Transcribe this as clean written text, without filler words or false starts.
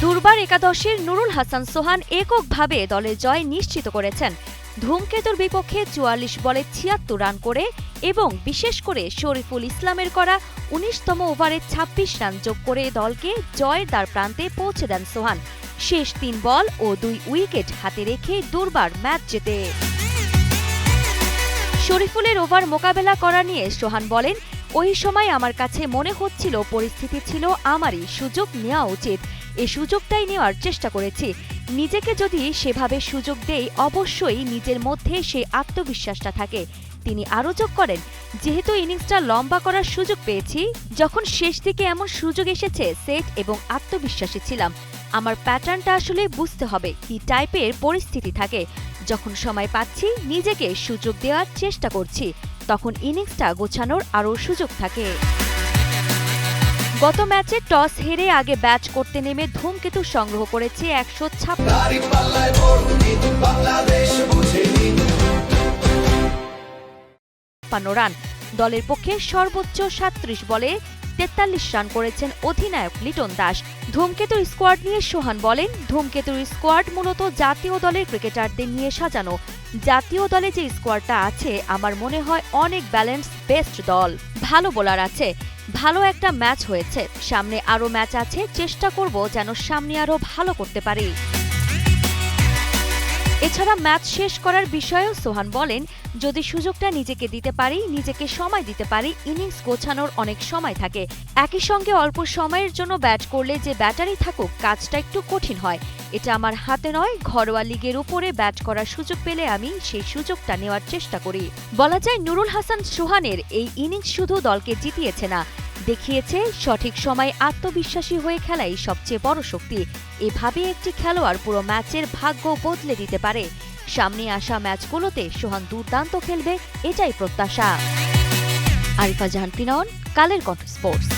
দুর্বার একাদশের নুরুল হাসান সোহান এককভাবে দলের জয় নিশ্চিত করেছেন। ধূমকেতুর বিপক্ষে ৪৪ বলে ৭৬ রান করে এবং বিশেষ করে শরীফুল ইসলামের করা ১৯তম ওভারে ২৬ রান যোগ করে দলকে জয়ের দ্বার প্রান্তে পৌঁছে দেন সোহান। শেষ ৩ বল ও ২ উইকেট হাতে রেখে দুর্বার ম্যাচ জেতে। শরীফুলের ওভার মোকাবেলা করা নিয়ে সোহান বলেন, ওই সময় আমার কাছে মনে হচ্ছিল পরিস্থিতি ছিল আমারই, সুযোগ নেওয়া উচিত। এই সুযোগটাই নেওয়ার চেষ্টা করেছি। নিজেকে যদি সেভাবে সুযোগ দেই অবশ্যই নিজের মধ্যে সেই আত্মবিশ্বাসটা থাকে। তিনি আরও যোগ করেন, যেহেতু ইনিংসটা লম্বা করার সুযোগ পেয়েছি, যখন শেষ দিকে এমন সুযোগ এসেছে সেট এবং আত্মবিশ্বাসী ছিলাম। আমার প্যাটার্নটা আসলে বুঝতে হবে কি টাইপের পরিস্থিতি থাকে। যখন সময় পাচ্ছি নিজেকে সুযোগ দেওয়ার চেষ্টা করছি, তখন ইনিংসটা গোছানোর আরও সুযোগ থাকে। গত ম্যাচে টস হেরে আগে ব্যাট করতে নেমে ধূমকেতু সংগ্রহ করেছে ১৫৬ রান। দলের পক্ষে সর্বোচ্চ ৩৭ বলে ৪৩ রান করেছেন অধিনায়ক লিটন দাস। ধূমকেতুর স্কোয়াড নিয়ে সোহান বলেন, ধূমকেতুর স্কোয়াড মূলত জাতীয় দলের ক্রিকেটারদের নিয়ে সাজানো। জাতীয় দলে যে স্কোয়াডটা আছে আমার মনে হয় অনেক ব্যালেন্স বেস্ট দল। ভালো বোলার আছে, ভালো একটা ম্যাচ হয়েছে, সামনে আরও ম্যাচ আছে, চেষ্টা করব যেন সামনে আরও ভালো করতে পারি। এছাড়া ম্যাচ শেষ করার বিষয়েও সোহান বলেন, যদি সুযোগটা নিজেকে দিতে পারি, নিজেকে সময় দিতে পারি, ইনিংস গোছানোর অনেক সময় থাকে। একই সঙ্গে অল্প সময়ের জন্য ব্যাট করলে যে ব্যাটারি থাকুক কাজটা একটু কঠিন হয়। এটা আমার হাতে নয়, ঘরোয়া লিগের উপরে ব্যাট করার সুযোগ পেলে আমি সেই সুযোগটা নেওয়ার চেষ্টা করি। বলা যায় নুরুল হাসান সোহানের এই ইনিংস শুধু দলকে জিতিয়েছে না, দেখিয়েছে সঠিক সময় আত্মবিশ্বাসী হয়ে খেলাই সবচেয়ে বড় শক্তি। এভাবে একটি খেলোয়াড় পুরো ম্যাচের ভাগ্য বদলে দিতে পারে। সামনে আসা ম্যাচগুলোতে সোহান দুর্দান্ত খেলবে, এটাই প্রত্যাশা। আরিফা জাহান পিনন, কালের কণ্ঠ স্পোর্টস।